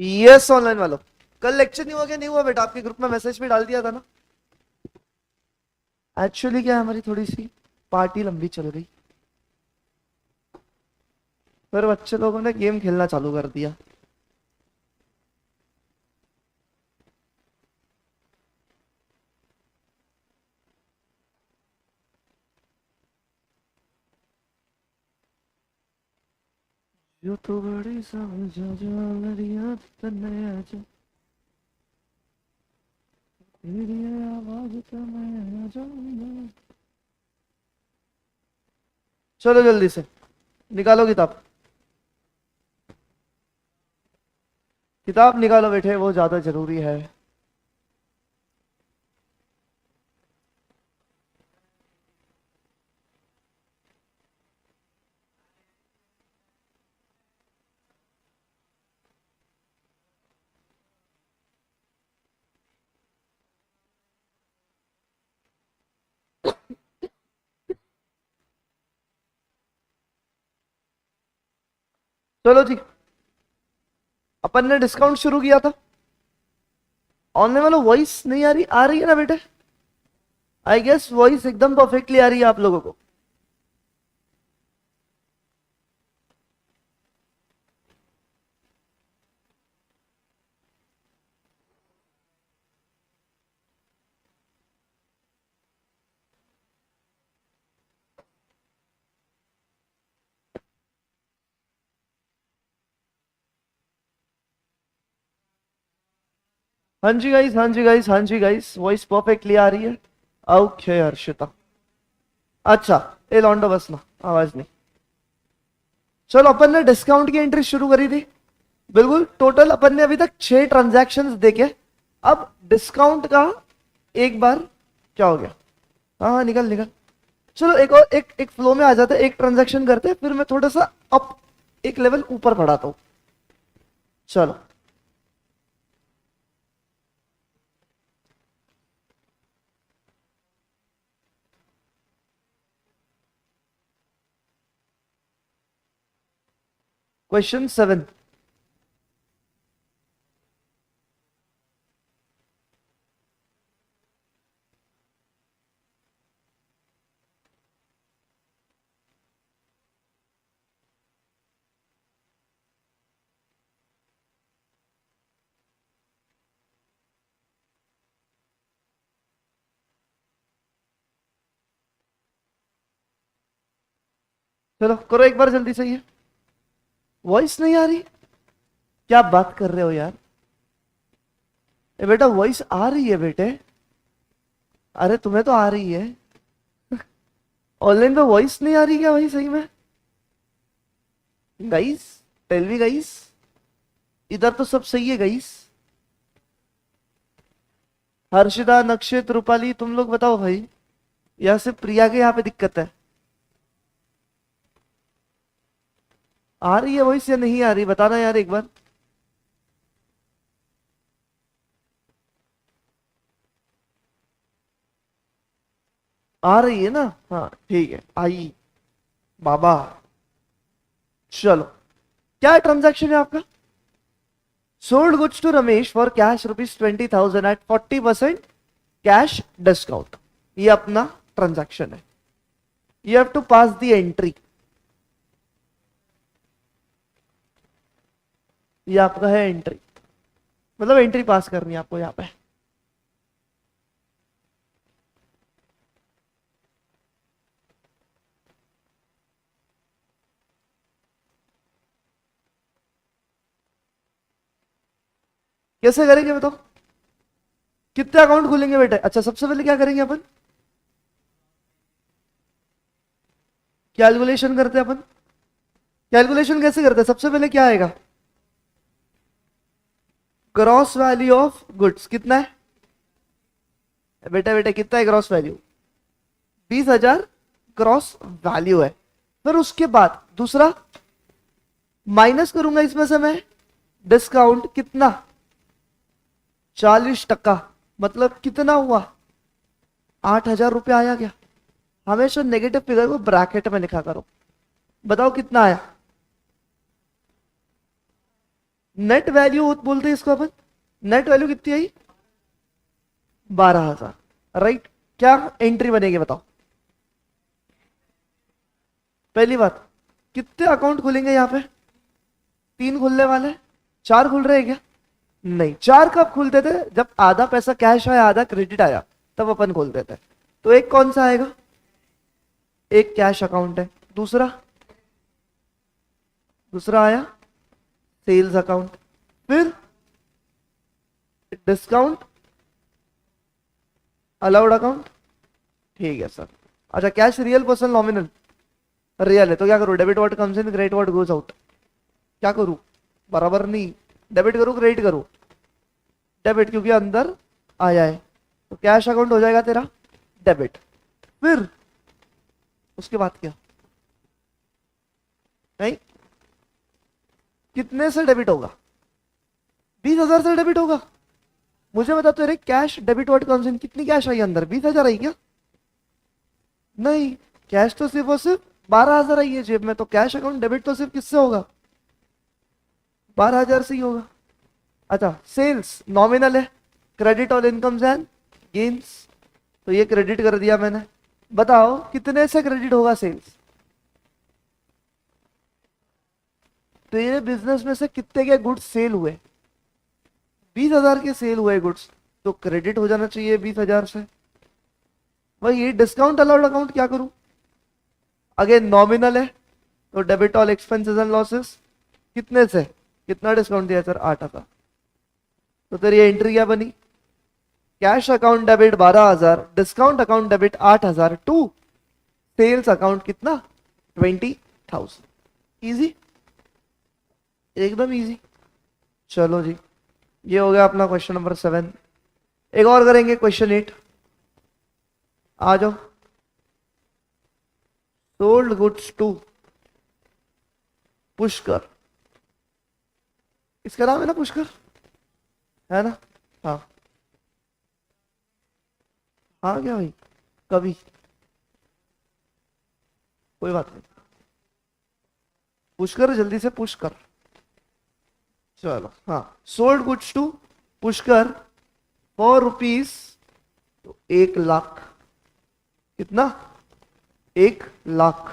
Yes online वालों, कल lecture नहीं हुआ क्या? नहीं हुआ बेटा, आपके ग्रुप में मैसेज भी डाल दिया था ना। एक्चुअली क्या है, हमारी थोड़ी सी पार्टी लंबी चल गई, फिर बच्चे लोगों ने गेम खेलना चालू कर दिया। जो तो बड़ी समझा जो मेरी याद तन्ने आजा, तेरी आवाज तो मैं आ जाऊंगा। चलो जल्दी से निकालो किताब, किताब निकालो बेटे, वो ज्यादा जरूरी है। चलो जी, अपन ने डिस्काउंट शुरू किया था। ऑनलाइन वालों वॉइस नहीं आ रही है ना बेटे? आई गेस वॉइस एकदम परफेक्टली आ रही है आप लोगों को। हाँ जी गाइस, हाँ जी गाइस, हाँ जी गाइस, वॉइस परफेक्टली आ रही है। ओके हर्षिता, अच्छा ए लौंडो बस ना, आवाज नहीं। चलो अपन ने डिस्काउंट की एंट्री शुरू करी थी, बिल्कुल टोटल अपन ने अभी तक 6 ट्रांजैक्शंस देखे। अब डिस्काउंट का एक बार क्या हो गया, हाँ हाँ निकल निकल। चलो एक और एक एक फ्लो में आ जाते हैं, एक ट्रांजैक्शन करते हैं, फिर मैं थोड़ा सा अप, एक लेवल ऊपर बढ़ाता हूं। चलो क्वेश्चन 7। चलो करो एक बार जल्दी से, ये वॉइस नहीं आ रही, क्या बात कर रहे हो यार? ए बेटा वॉइस आ रही है बेटे, अरे तुम्हें तो आ रही है, ऑनलाइन पे वॉइस नहीं आ रही क्या भाई सही में? गाइस, टेल मी गाइस, इधर तो सब सही है गाइस। हर्षिता, नक्षित, रूपाली, तुम लोग बताओ भाई, या सिर्फ प्रिया के यहाँ पे दिक्कत है? आ रही है वॉइस या नहीं आ रही, बताना यार एक बार। आ रही है ना? हाँ ठीक है, आई बाबा। चलो क्या ट्रांजैक्शन है आपका? Sold goods to Ramesh for cash ₹20,000 at 40% cash discount, ये अपना ट्रांजैक्शन है। You have to pass the entry, ये आपका है एंट्री, मतलब एंट्री पास करनी है आपको यहाँ पे। कैसे करेंगे बताओ, कितने अकाउंट खुलेंगे बेटे? अच्छा सबसे पहले क्या करेंगे अपन, कैलकुलेशन करते हैं अपन। कैलकुलेशन कैसे करते हैं, सबसे पहले क्या आएगा, ग्रॉस वैल्यू ऑफ गुड्स कितना है बेटा? बेटा कितना है ग्रॉस वैल्यू? 20,000 ग्रॉस वैल्यू है। फिर उसके बाद दूसरा माइनस करूंगा इसमें से मैं, डिस्काउंट कितना, 40%, मतलब कितना हुआ, 8,000 रुपया आया क्या? हमेशा नेगेटिव फिगर को ब्रैकेट में लिखा करो, बताओ कितना आया? नेट वैल्यू बोलते हैं इसको अपन। नेट वैल्यू कितनी आई? 12,000। राइट। क्या एंट्री बनेगी बताओ? पहली बात, कितने अकाउंट खुलेंगे यहाँ पे? 3 खुलने वाले हैं। 4 खुल रहे हैं क्या? नहीं, 4 कब खुलते थे? जब आधा पैसा कैश आया आधा क्रेडिट आया, तब अपन खोलते थे। तो एक कौन सा आएगा? एक कैश अकाउंट है। दूसरा, दूसरा आया सेल्स अकाउंट। फिर डिस्काउंट अलाउड अकाउंट। ठीक है सर। अच्छा, cash real person nominal? Real है तो क्या करूं? Debit what comes in credit what goes out. क्या करूं? बराबर नहीं। डेबिट करूं क्रेडिट करूं? डेबिट, क्योंकि अंदर आया है। तो कैश अकाउंट हो जाएगा तेरा डेबिट। फिर उसके बाद क्या? नहीं, कितने से डेबिट होगा? 20,000 से डेबिट होगा। मुझे बता तो रे, cash debit what comes in, कितनी कैश आई अंदर? 20,000 आई क्या? नहीं, कैश तो सिर्फ और सिर्फ 12,000 आई है जेब में। तो कैश अकाउंट डेबिट तो सिर्फ किससे होगा? 12,000 से ही होगा। अच्छा, सेल्स नॉमिनल है, credit all incomes and gains. तो ये क्रेडिट कर दिया मैंने। बताओ कितने से क्रेडिट होगा सेल्स? तेरे बिजनेस में से कितने के गुड्स सेल हुए? 20,000 के सेल हुए गुड्स, तो क्रेडिट हो जाना चाहिए 20,000 से। भाई ये डिस्काउंट अलाउड अकाउंट क्या करूं? अगेन नॉमिनल है, तो debit all expenses and losses. कितने से? कितना डिस्काउंट दिया सर? 8,000। तो तेरी एंट्री क्या बनी? Cash account debit 12,000, discount account debit 8,000 to sales account कितना? 20,000। इजी, एकदम इजी। चलो जी, ये हो गया अपना क्वेश्चन नंबर 7। एक और करेंगे, क्वेश्चन 8। आ जाओ। Sold goods to Pushkar. इसका नाम है ना पुष्कर, है ना? हाँ। हाँ क्या भाई? कभी, कोई बात नहीं। पुष्कर, जल्दी से पुष्कर। चलो हाँ। Sold goods to Pushkar for rupees, तो 1,00,000। कितना? 1,00,000।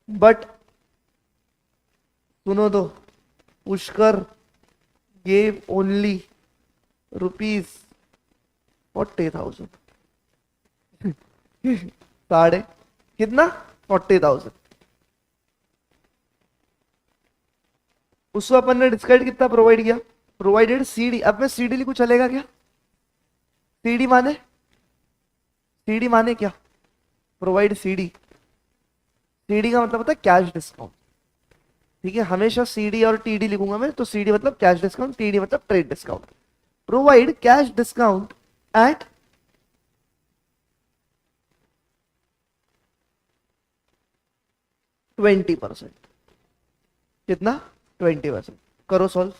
बट सुनो तो, पुष्कर गेव ओनली ₹40,000। साढ़े कितना? 40,000। उसको अपन ने डिस्काउंट कितना प्रोवाइड किया? Provided CD. अब मैं सीडी लिखूं, चलेगा क्या? सीडी माने, सीडी माने क्या? Provide CD. सीडी का मतलब होता है कैश डिस्काउंट। ठीक है, हमेशा सीडी और टीडी लिखूंगा मैं, तो सीडी मतलब कैश डिस्काउंट, टीडी मतलब trade discount. Provide cash discount at 20%। कितना? 20%। करो सॉल्व।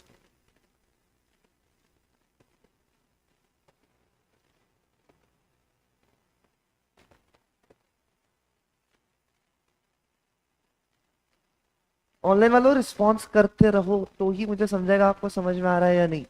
ऑनलाइन वालों रिस्पॉन्स करते रहो, तो ही मुझे समझाएगा आपको समझ में आ रहा है या नहीं।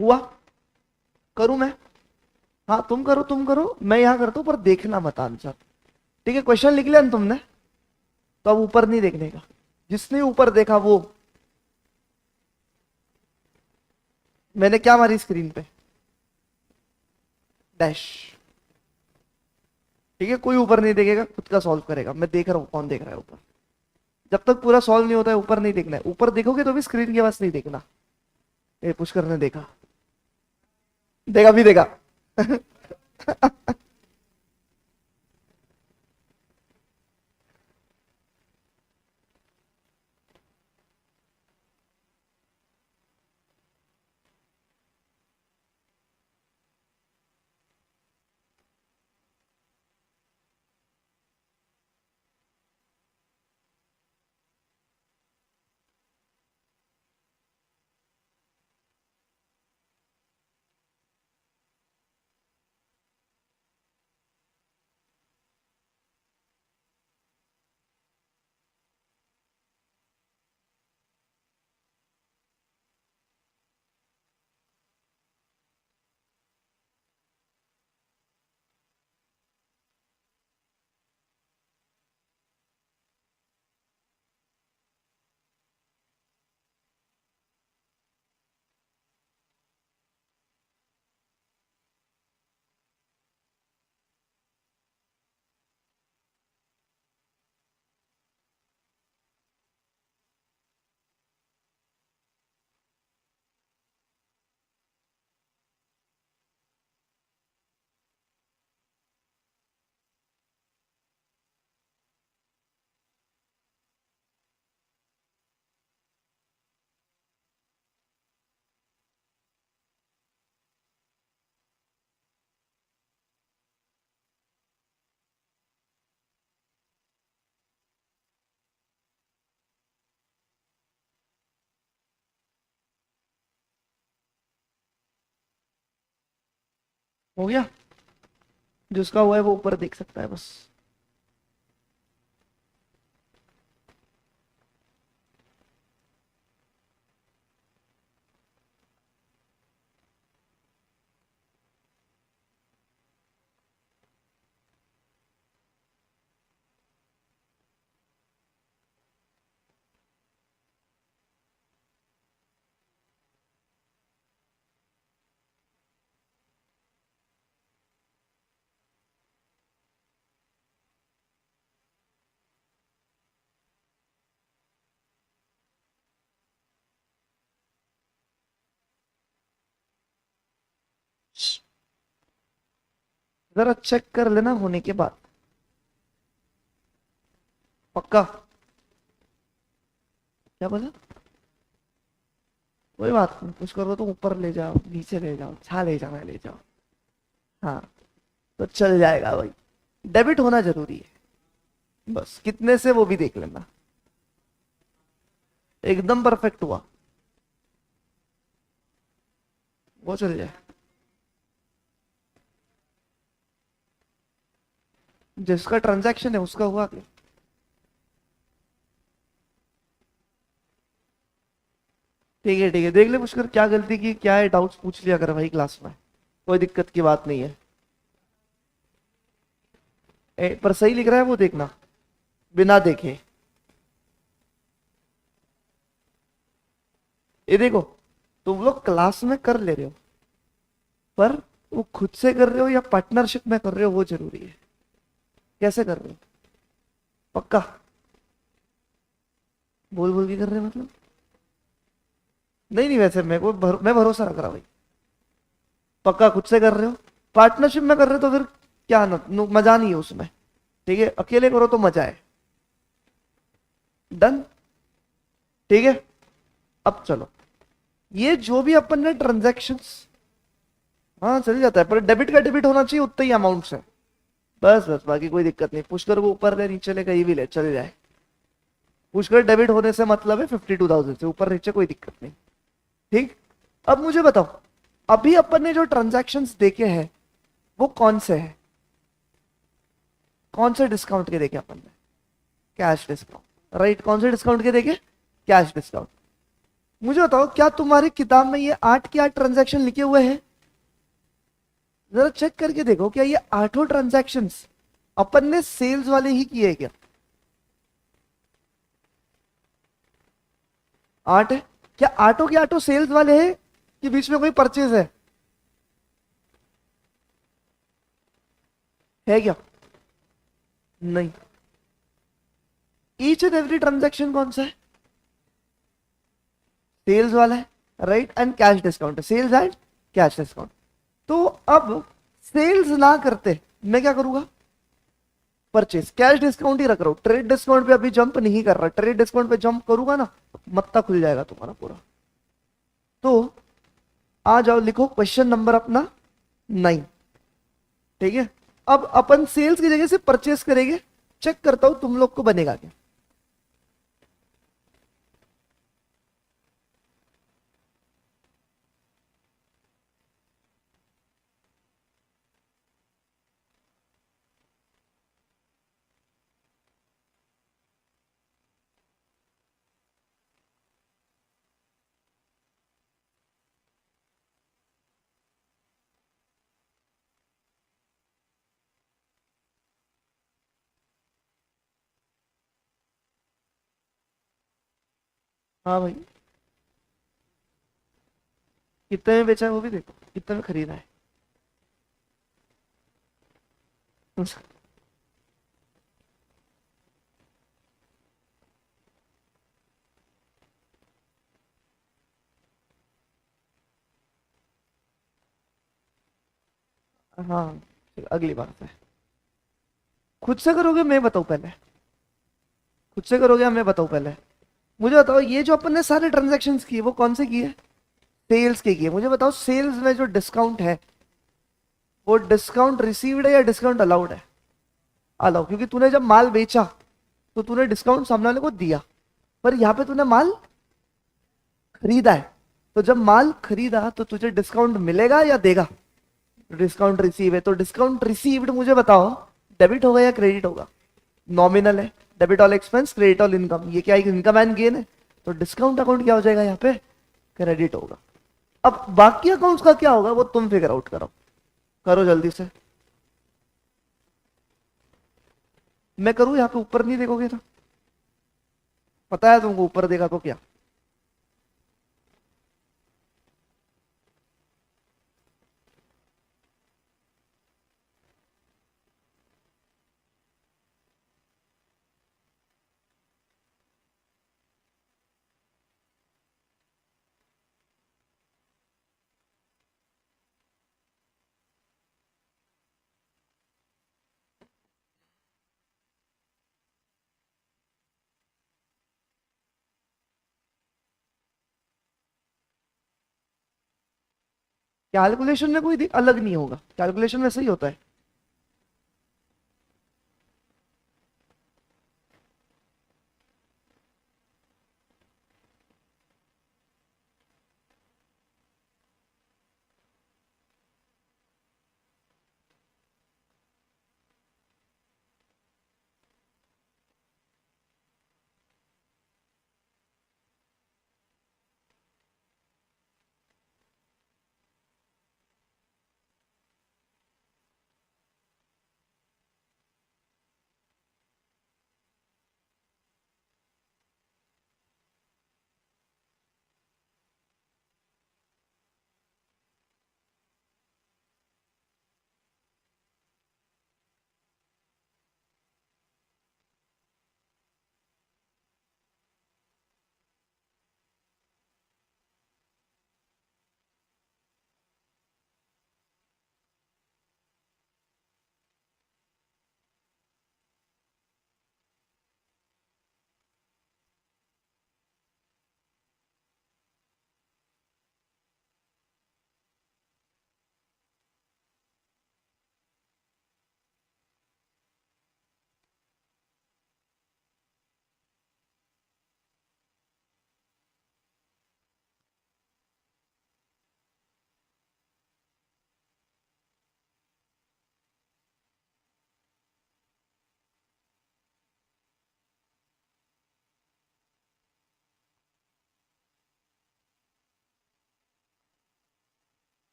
हुआ? करूं मैं? हाँ तुम करो, तुम करो, मैं यहां करता हूं, पर देखना मत आंसर। ठीक है, क्वेश्चन लिख लिया ना तुमने? तो अब ऊपर नहीं देखने का। जिसने ऊपर देखा वो, मैंने क्या मारी स्क्रीन पे? डैश। ठीक है, कोई ऊपर नहीं देखेगा, खुद का सॉल्व करेगा। मैं देख रहा हूं कौन देख रहा है ऊपर। जब तक पूरा सॉल्व नहीं होता है ऊपर नहीं देखना है। ऊपर देखोगे तो भी स्क्रीन के पास नहीं देखना। ये पुष्कर ने देखा, देखा भी देखा। हो गया, जिसका हुआ है वो ऊपर देख सकता है बस। जरा चेक कर लेना होने के बाद, पक्का। क्या बोला? कोई बात नहीं, कुछ करो तो ऊपर ले जाओ, नीचे ले जाओ, छा ले जाना ले जाओ। हाँ, तो चल जाएगा भाई। डेबिट होना जरूरी है, बस कितने से वो भी देख लेना। एकदम परफेक्ट हुआ, वो चल जाए। जिसका ट्रांजैक्शन है उसका हुआ क्या? ठीक है, देख ले पुष्कर क्या गलती की, क्या है, डाउट्स पूछ लिया कर भाई क्लास में, कोई दिक्कत की बात नहीं है। पर सही लिख रहा है वो देखना, बिना देखे। ये देखो, तुम लोग क्लास में कर ले रहे हो, पर वो खुद से कर रहे हो या पार्टनरशिप में कर रहे हो वो जरूरी है। कैसे कर रहे हो? पक्का? बोल बोल के कर रहे हो मतलब? नहीं नहीं, वैसे मैं भरोसा रख रहा भाई। पक्का खुद से कर रहे हो? पार्टनरशिप में कर रहे हो तो फिर क्या मजा नहीं है उसमें। ठीक है, अकेले करो तो मजा है। डन? ठीक है, अब चलो, ये जो भी अपन ने ट्रांजेक्शन्स, हाँ चल जाता है, पर डेबिट का डेबिट होना चाहिए उतना ही अमाउंट से, बस बस, बाकी कोई दिक्कत नहीं। पुष्कर को ऊपर ले नीचे ले कहीं भी ले चल जाए। पुष्कर डेबिट होने से मतलब है 52,000 से ऊपर नीचे कोई दिक्कत नहीं। ठीक, अब मुझे बताओ, अभी अपन ने जो ट्रांजैक्शंस देखे हैं वो कौन से हैं? कौन से डिस्काउंट के देखे अपन ने? Cash discount, right. कौन से डिस्काउंट के देखे? Cash discount. मुझे बताओ, क्या तुम्हारी किताब में ये 8 के 8 ट्रांजैक्शन लिखे हुए हैं? जरा चेक करके देखो, क्या ये 8 ट्रांजैक्शंस अपन ने सेल्स वाले ही किए क्या? 8 है क्या? 8 के 8 सेल्स वाले हैं कि बीच में कोई परचेज है क्या? नहीं। ईच एंड एवरी ट्रांजैक्शन कौन सा है? सेल्स वाला है, राइट, एंड कैश डिस्काउंट है, सेल्स एंड कैश डिस्काउंट। तो अब सेल्स ना करते मैं क्या करूंगा? परचेज। कैश डिस्काउंट ही रख रहा हूं, ट्रेड डिस्काउंट पे अभी जंप नहीं कर रहा। ट्रेड डिस्काउंट पे जंप करूंगा ना, मत्ता खुल जाएगा तुम्हारा पूरा। तो आ जाओ, लिखो क्वेश्चन नंबर अपना 9। ठीक है, अब अपन सेल्स की जगह से परचेस करेंगे। चेक करता हूं तुम लोग को बनेगा क्या। हाँ भाई, कितने में बेचा है वो भी देखो, कितने में खरीदा है। हाँ, अगली बात है। खुद से करोगे मैं बताऊं पहले? खुद से करोगे या मैं बताऊं पहले? मुझे बताओ, ये जो अपन ने सारे ट्रांजेक्शन किए वो कौन से किए? सेल्स के किए। मुझे बताओ, सेल्स में जो डिस्काउंट है वो डिस्काउंट रिसीव्ड है या डिस्काउंट अलाउड है? अलाउ, क्योंकि तूने जब माल बेचा तो तूने डिस्काउंट सामने वाले को दिया, पर यहां पे तूने माल खरीदा है। तो जब माल खरीदा तो तुझे डिस्काउंट मिलेगा या देगा? डिस्काउंट रिसीव है, तो डिस्काउंट रिसीव्ड मुझे बताओ डेबिट होगा या क्रेडिट होगा? नॉमिनल है, debit all expense credit all income, ये क्या है? इनकम एंड गेन है, तो डिस्काउंट अकाउंट क्या हो जाएगा यहाँ पे? क्रेडिट होगा। अब बाकी अकाउंट्स का क्या होगा वो तुम फिगर आउट करो, करो जल्दी से। मैं करूं? यहाँ पे ऊपर नहीं देखोगे ना, पता है तुमको, ऊपर देखा तो क्या? कैलकुलेशन में कोई अलग नहीं होगा, कैलकुलेशन वैसे ही होता है।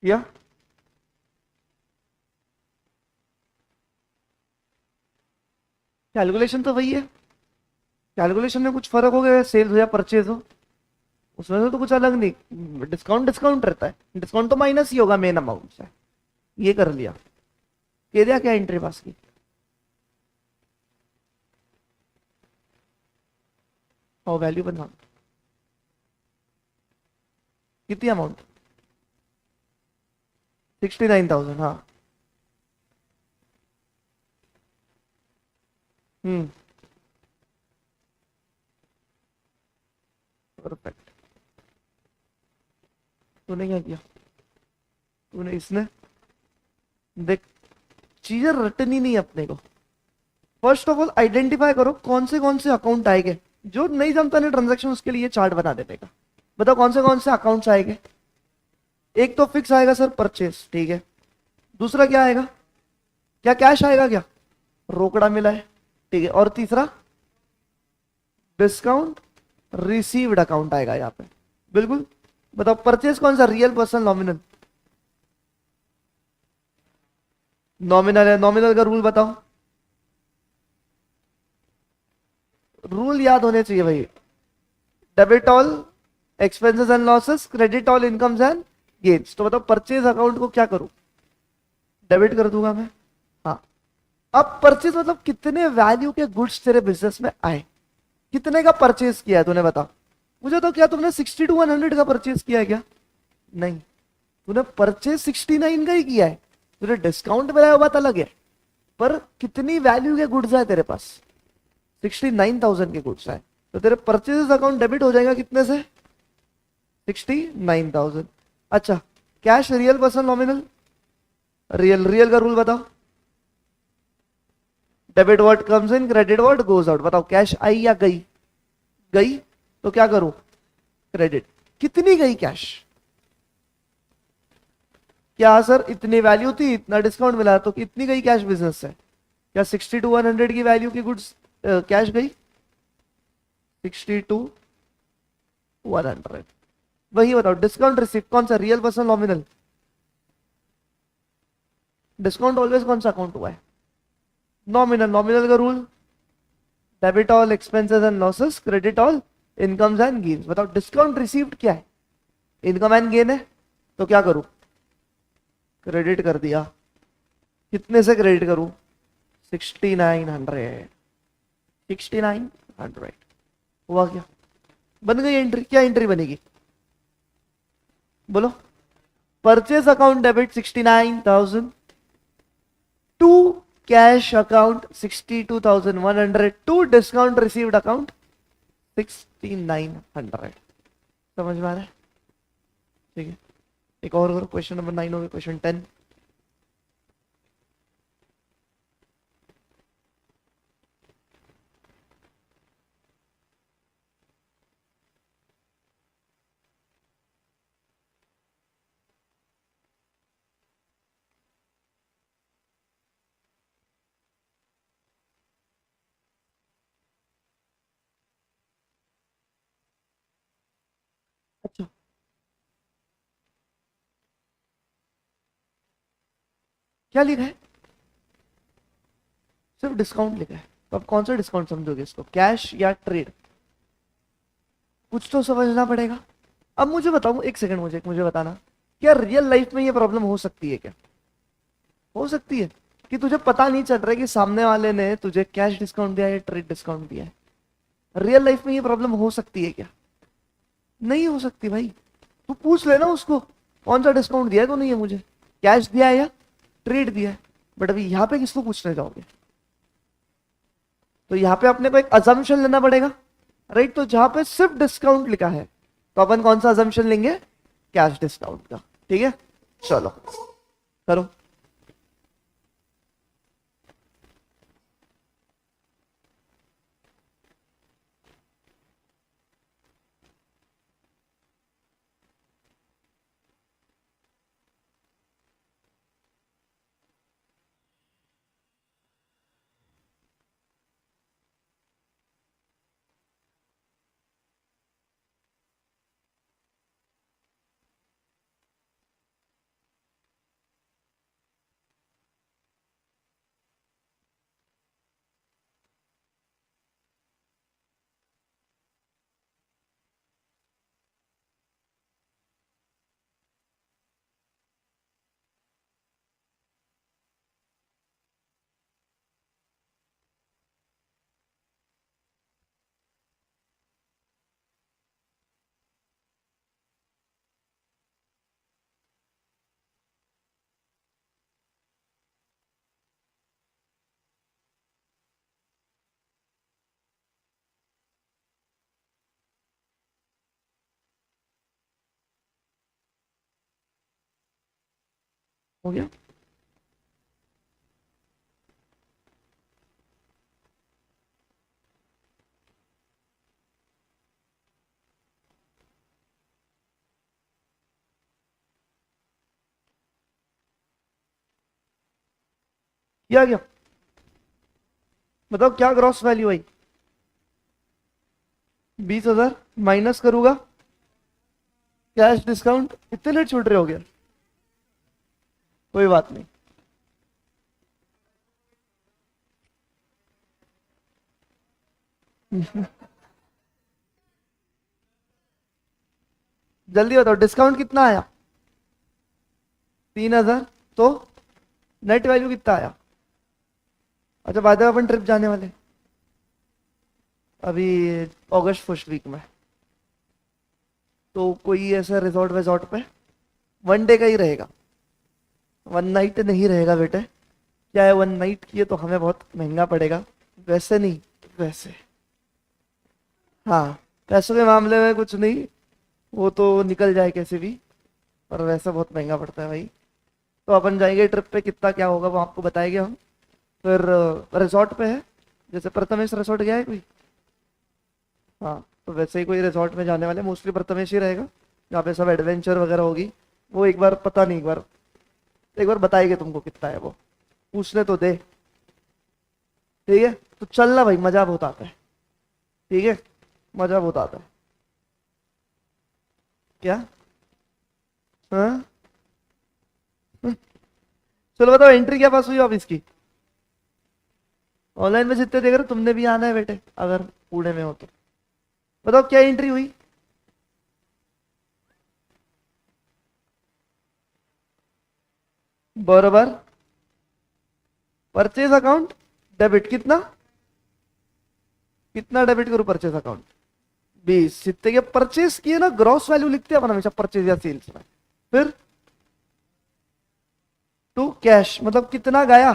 या कैलकुलेशन तो वही है, कैलकुलेशन में कुछ फर्क हो गया, सेल्स हो या परचेज हो, उसमें से तो कुछ अलग नहीं। डिस्काउंट डिस्काउंट रहता है, डिस्काउंट तो माइनस ही होगा मेन अमाउंट से। ये कर लिया, कह दिया क्या एंट्री पास की? और वैल्यू बना कितनी अमाउंट? 69,000। हाँ। हम्म। परफेक्ट। तूने क्या किया? तूने इसने देख, चीजें रटनी नहीं अपने को। फर्स्ट ऑफ ऑल आइडेंटिफाई करो कौन से अकाउंट आएंगे। जो नहीं जानता ना ट्रांजेक्शन, उसके लिए चार्ट बना देने का। बताओ कौन से अकाउंट्स आएंगे? एक तो फिक्स आएगा सर, परचेस, ठीक है। दूसरा क्या आएगा? क्या कैश आएगा क्या? रोकड़ा मिला है, ठीक है। और तीसरा डिस्काउंट रिसीव्ड अकाउंट आएगा यहाँ पे, बिल्कुल। बताओ परचेस कौन सा? Real, personal, nominal? नॉमिनल है। नॉमिनल का रूल बताओ, रूल याद होने चाहिए भाई। Debit all expenses and losses, credit all incomes and gains. तो बताओ परचेज अकाउंट को क्या करूं? डेबिट कर दूंगा मैं। हाँ। अब परचेज मतलब कितने वैल्यू के गुड्स तेरे बिजनेस में आए, कितने का परचेज किया है तूने? बता मुझे। तो क्या तुमने 60 to 100 का परचेज किया है क्या? नहीं, तूने परचेज 69 का ही किया है। तूने डिस्काउंट में लाया, बात अलग है, पर कितनी वैल्यू के गुड्स आए तेरे पास? 69,000 के गुड्स आए, तो तेरे परचेज अकाउंट डेबिट हो जाएगा कितने से? 69,000। अच्छा, cash, real, person, nominal? Real real का रूल बताओ। Debit word comes in, credit word goes out. बताओ कैश आई या गई? गई तो क्या करूं? क्रेडिट। कितनी गई कैश? क्या सर इतनी वैल्यू थी, इतना डिस्काउंट मिला तो कितनी गई कैश बिजनेस से? क्या 60 to 100 की वैल्यू की गुड्स कैश गई? 60 to 100। वही बताओ डिस्काउंट रिसिप्ट कौन सा, real person nominal? Discount always कौन सा अकाउंट हुआ है? नॉमिनल। नॉमिनल का rule debit all expenses and losses, credit all incomes and gains. बताओ डिस्काउंट रिसीव्ड क्या है? इनकम एंड गेन है, तो क्या करूं? क्रेडिट कर दिया। कितने से क्रेडिट करूं? 6900। 6900 हुआ क्या? बन गई एंट्री। क्या एंट्री बनेगी बोलो? Purchase account debit 69,000 to cash account 62,100 to discount received account 6900। समझ में आ रहा है? ठीक है, एक और करो। क्वेश्चन नंबर 9 हो गया, क्वेश्चन 10। अच्छा, क्या लिखा है? सिर्फ डिस्काउंट लिखा है, तो अब कौन सा डिस्काउंट समझोगे इसको, कैश या ट्रेड? कुछ तो समझना पड़ेगा। अब मुझे बताओ, एक सेकंड, मुझे बताना, क्या रियल लाइफ में ये प्रॉब्लम हो सकती है? क्या हो सकती है कि तुझे पता नहीं चल रहा है कि सामने वाले ने तुझे कैश डिस्काउंट दिया है या ट्रेड डिस्काउंट दिया है? रियल लाइफ में ये प्रॉब्लम हो सकती है क्या? नहीं हो सकती भाई। तू पूछ लेना उसको कौन सा डिस्काउंट दिया है तो नहीं है, मुझे कैश दिया है या ट्रेड दिया है। बट अभी यहाँ पे किसको पूछने जाओगे? तो यहाँ पे अपने को एक अजम्पशन लेना पड़ेगा, राइट? तो जहां पे सिर्फ डिस्काउंट लिखा है तो अपन कौन सा अजम्पशन लेंगे? कैश डिस्काउंट का। ठीक है, चलो करो। हो गया? किया गया? बताओ क्या ग्रॉस वैल्यू आई? 20,000 माइनस करूंगा कैश डिस्काउंट, इतने लेट छूट रहे हो गया। कोई बात नहीं। जल्दी बताओ डिस्काउंट कितना आया? 3,000। तो नेट वैल्यू कितना आया? अच्छा, बाद में अपन ट्रिप जाने वाले अभी अगस्त फर्स्ट वीक में, तो कोई ऐसा रिजॉर्ट विजॉर्ट पे 1 डे का ही रहेगा, 1 नाइट नहीं रहेगा बेटे। क्या है, 1 नाइट की है तो हमें बहुत महंगा पड़ेगा। वैसे नहीं, वैसे हाँ, पैसों के मामले में कुछ नहीं, वो तो निकल जाए कैसे भी, पर वैसा बहुत महंगा पड़ता है भाई। तो अपन जाएंगे ट्रिप पे, कितना क्या होगा वो आपको बताएंगे हम। फिर रिजॉर्ट पे है, जैसे प्रथमेश रिजॉर्ट गया है कोई? हाँ, तो वैसे ही कोई रिजॉर्ट में जाने वाले, मोस्टली प्रथमेश ही रहेगा, जहाँ पे सब एडवेंचर वगैरह होगी। वो एक बार पता नहीं, एक बार बताएंगे तुमको कितना है वो, पूछने तो दे। ठीक है, तो चलना भाई, मजा बहुत आता है। ठीक है, मजा बहुत आता है। क्या? हाँ, चलो बताओ, एंट्री क्या पास हुई ऑफिस की? ऑनलाइन में जितने देख रहे हो, तुमने भी आना है बेटे, अगर पुणे में हो तो। बताओ क्या एंट्री हुई? बरोबर। परचेज अकाउंट डेबिट कितना? कितना डेबिट करूं परचेज अकाउंट? 20। जितने के परचेज किए ना, ग्रॉस वैल्यू लिखते हैं अपन हमेशा परचेज या सेल्स में। फिर टू कैश, मतलब कितना गया?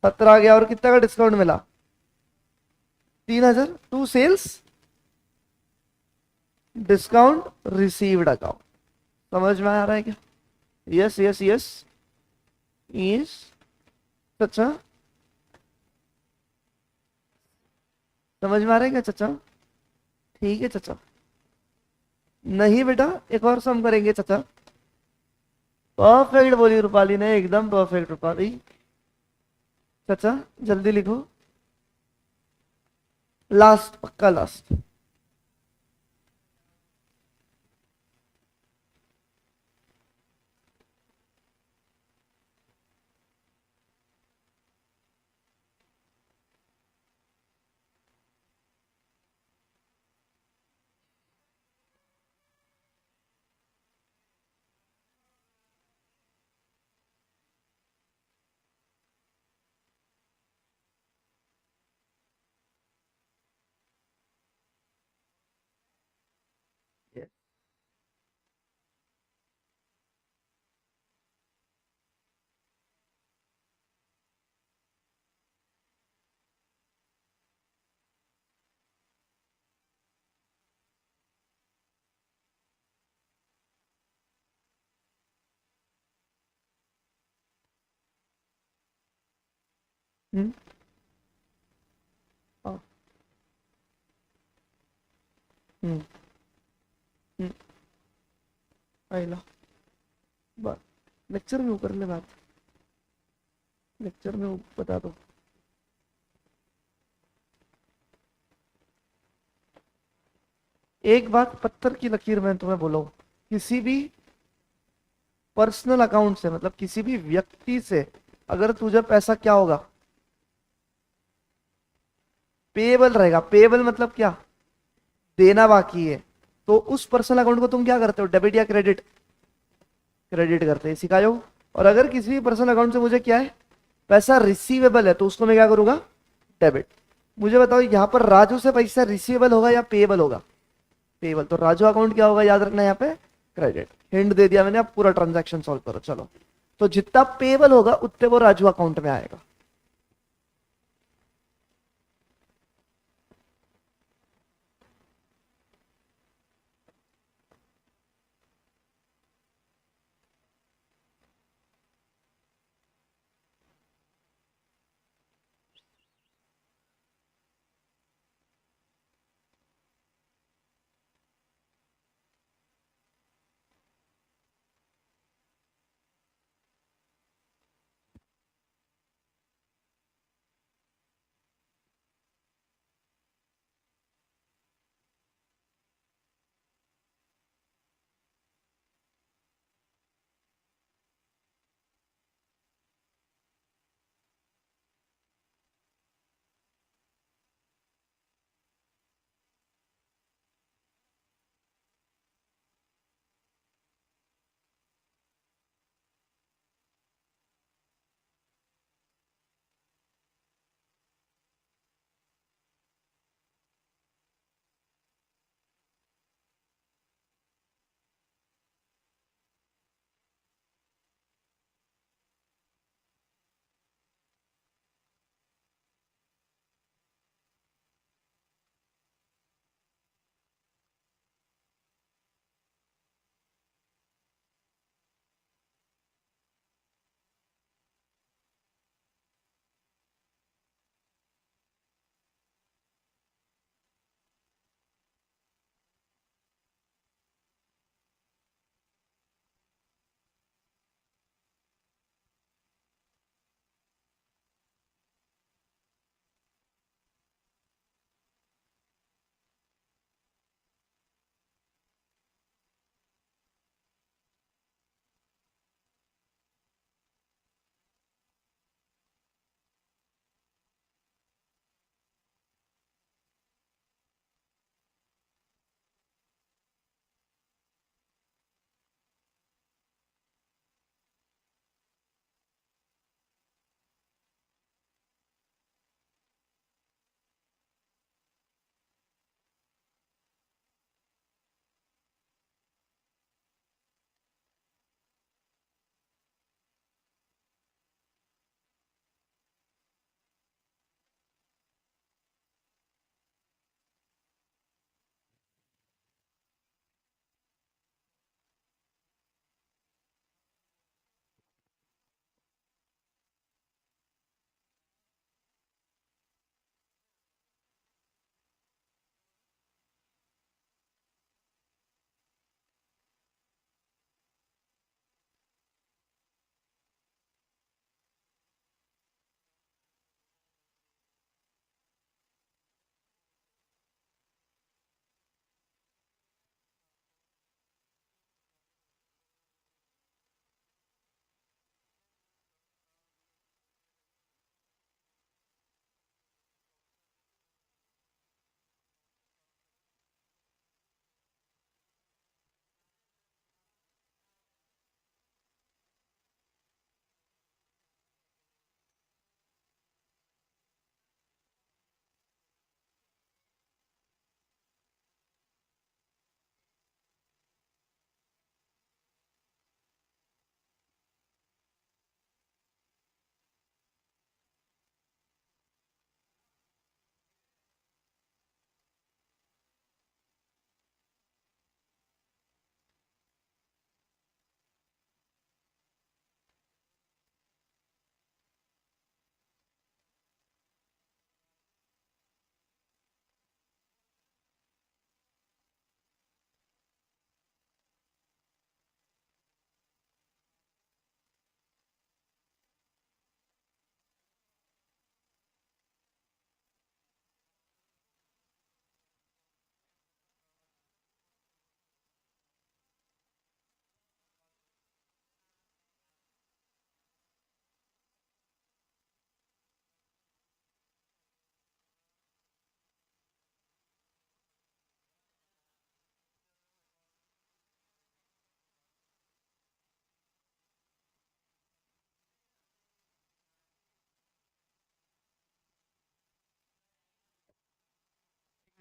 17 गया, और कितना का डिस्काउंट मिला? 3000 to sales discount received account. समझ में आ रहा है क्या? Yes yes yes. यस। अच्छा, समझ में आ रहा है क्या चाचा? ठीक है चाचा। नहीं बेटा, एक और सम करेंगे चाचा। परफेक्ट बोली रूपाली ने, एकदम परफेक्ट रूपाली। चाचा जल्दी लिखो। लास्ट, पक्का लास्ट। हम्म। हाँ, हम्म। हम्म। आइला बात, लेक्चर में ऊपर ले बात, लेक्चर में बता दो। एक बात पत्थर की लकीर मैं तुम्हें बोला हूं, किसी भी पर्सनल अकाउंट से, मतलब किसी भी व्यक्ति से, अगर तुझे पैसा क्या होगा, पेएबल रहेगा। पेएबल मतलब क्या? देना बाकी है। तो उस पर्सनल अकाउंट को तुम क्या करते हो, डेबिट या क्रेडिट? क्रेडिट करते हैं, सिखाए हो। और अगर किसी भी पर्सनल अकाउंट से मुझे क्या है, पैसा रिसीवेबल है, तो उसको मैं क्या करूंगा, डेबिट। मुझे बताओ, यहाँ पर राजू से पैसा रिसीवेबल होगा या पेएबल होगा? पेएबल। तो राजू अकाउंट क्या होगा, याद रखना यहाँ पे, क्रेडिट। हिंट दे दिया मैंने, अब पूरा ट्रांजैक्शन सॉल्व करो चलो। तो जितना पेएबल होगा उतने वो राजू अकाउंट में आएगा।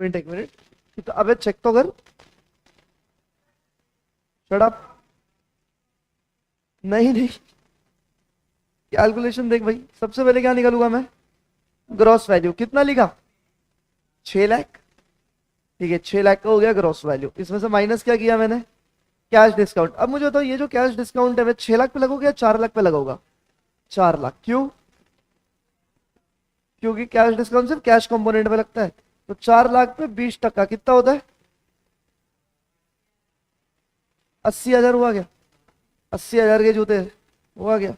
मिनट, एक मिनट, तो अबे चेक तो कर। Shut up. नहीं नहीं, कैलकुलेशन देख भाई। सबसे पहले क्या निकालूंगा मैं? Gross value. कितना लिखा? 6 लाख। ठीक है, 6 लाख का हो गया ग्रॉस वैल्यू। इसमें से माइनस क्या किया मैंने? Cash discount. अब मुझे बताओ, ये जो कैश डिस्काउंट है मैं 6 लाख पे लगूंगा या 4 लाख पे लगाऊंगा? 4 लाख। क्यों? क्योंकि कैश डिस्काउंट सिर्फ कैश कंपोनेंट पे लगता है। तो 4 लाख पे 20% कितना होता है? 80,000 हुआ क्या? 80,000 के जूते हुआ क्या?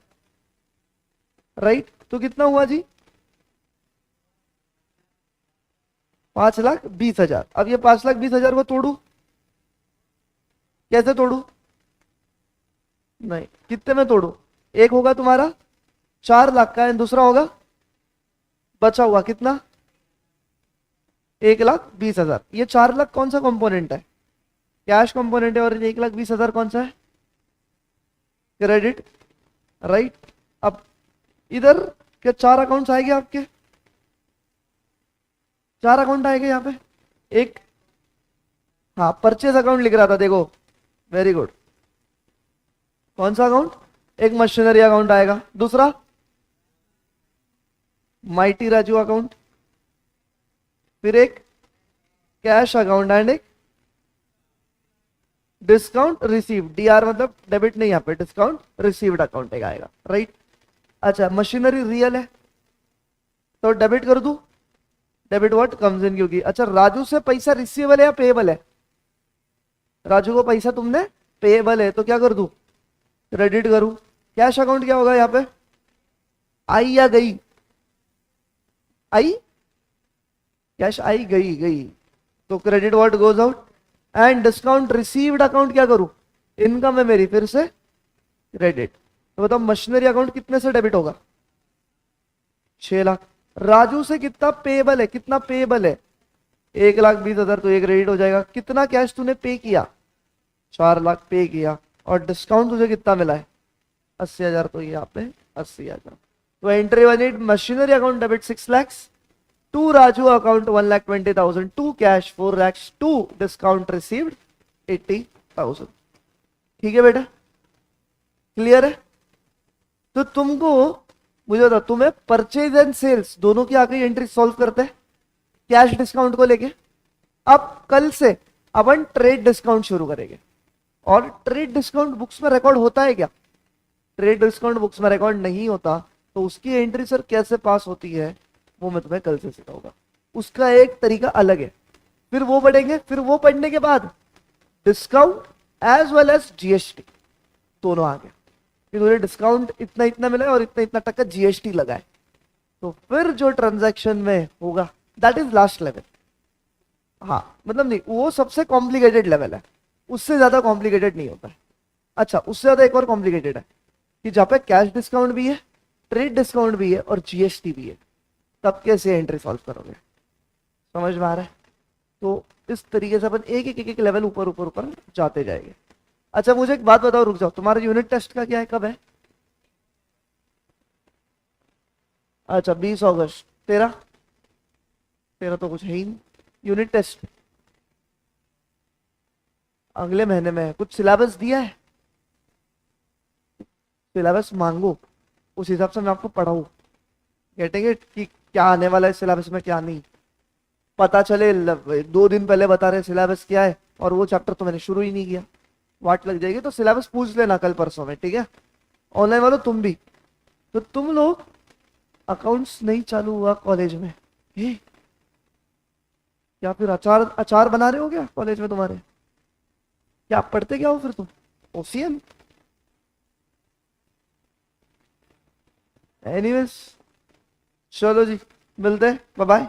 राइट। तो कितना हुआ जी? 5,20,000। अब ये 5,20,000 को तोड़ू? कैसे तोड़ू? नहीं, कितने में तोड़ू? एक होगा तुम्हारा 4 लाख का, दूसरा होगा बचा हुआ कितना? 1,20,000। ये 4 लाख कौन सा कंपोनेंट है? कैश कंपोनेंट है। और 1,20,000 कौन सा है? क्रेडिट। राइट। अब इधर क्या 4 अकाउंट्स आएंगे आपके? 4 अकाउंट आएंगे यहाँ पे। एक, हाँ, परचेज अकाउंट लिख रहा था, देखो। Very good. कौन सा अकाउंट? एक मशीनरी अकाउंट आएगा। दूसरा माइटी राजू अकाउंट। फिर एक कैश अकाउंट एंड एक डिस्काउंट रिसीव। डीआर मतलब डेबिट नहीं, यहाँ पे डिस्काउंट रिसीव्ड अकाउंट एक आएगा। राइट। अच्छा, मशीनरी रियल है तो डेबिट कर दू। डेबिट व्हाट कम्स इन, क्योंकि अच्छा राजू से पैसा रिसीवेबल है या पेएबल है? राजू को पैसा तुमने पेएबल है तो क्या कर दू? क्रेडिट करूं। कैश अकाउंट क्या होगा यहाँ पे? आई या गई? आई। कैश आई, गई गई। तो credit what goes out. And discount received account क्या करूं? इनकम है मेरी, फिर से क्रेडिट। तो बताओ मशीनरी अकाउंट कितने से डेबिट होगा? 6 लाख। राजू से कितना पेएबल है? कितना पेएबल है? 1,20,000। तो एक क्रेडिट हो जाएगा। कितना कैश तूने पे किया? 4 लाख पे किया। और डिस्काउंट तुझे कितना मिला है? 80,000। तो ये आपने 80,000। तो entry 1 machinery account debit 6 lakhs, 2 Raju account 1,20,000, 2 cash 4 lakhs, 2 discount received 80,000। ठीक है बेटा, क्लियर है? तो तुमको मुझे बताओ, तुम्हें परचेज एंड सेल्स दोनों की आगे एंट्री सॉल्व करते हैं कैश डिस्काउंट को लेके। अब कल से अपन ट्रेड डिस्काउंट शुरू करेंगे। और ट्रेड डिस्काउंट बुक्स में रिकॉर्ड होता है क्या? ट्रेड डिस्काउंट बुक्स में रिकॉर्ड नहीं होता, तो उसकी एंट्री सर कैसे पास होती है वो मैं तुम्हें कल से सिखाऊंगा। उसका एक तरीका अलग है, फिर वो पढ़ेंगे। फिर वो पढ़ने के बाद discount as well as GST दोनों आ गए। फिर डिस्काउंट इतना इतना मिला है और इतना इतना टक्का जीएसटी लगा है। तो फिर जो ट्रांजैक्शन में होगा दैट इज लास्ट लेवल। हाँ मतलब नहीं, वो सबसे कॉम्प्लिकेटेड लेवल है, उससे ज्यादा कॉम्प्लिकेटेड नहीं होता है। अच्छा, उससे ज्यादा एक और कॉम्प्लिकेटेड है कि जहां पे कैश डिस्काउंट भी है, ट्रेड डिस्काउंट भी है और जीएसटी भी है, तब कैसे एंट्री सॉल्व करोगे? समझ में आ रहा है? तो इस तरीके से अपन एक लेवल ऊपर ऊपर ऊपर जाते जाएंगे। अच्छा मुझे एक बात बताओ, रुक जाओ, तुम्हारा यूनिट टेस्ट का क्या है, कब है? अच्छा 20 अगस्त। तेरा तेरा तो कुछ है ही नहीं यूनिट टेस्ट। अगले महीने में है। कुछ सिलेबस दिया है? सिलेबस मांगो, उस हिसाब से मैं आपको पढ़ाऊँ। गेटेंगे कि क्या आने वाला है सिलेबस में क्या नहीं। पता चले 2 दिन पहले बता रहे सिलेबस क्या है और वो चैप्टर तो मैंने शुरू ही नहीं किया, वाट लग जाएगी। तो सिलेबस पूछ लेना कल परसों में, ठीक है? ऑनलाइन वालों तुम भी। तो तुम लोग अकाउंट्स नहीं चालू हुआ कॉलेज में, ये क्या फिर अचार अचार बना रहे हो क्या कॉलेज में तुम्हारे? क्या आप पढ़ते क्या हो फिर तुम? ओसीएम? एनीवेज, चलो जी, मिलते हैं, बाय बाय।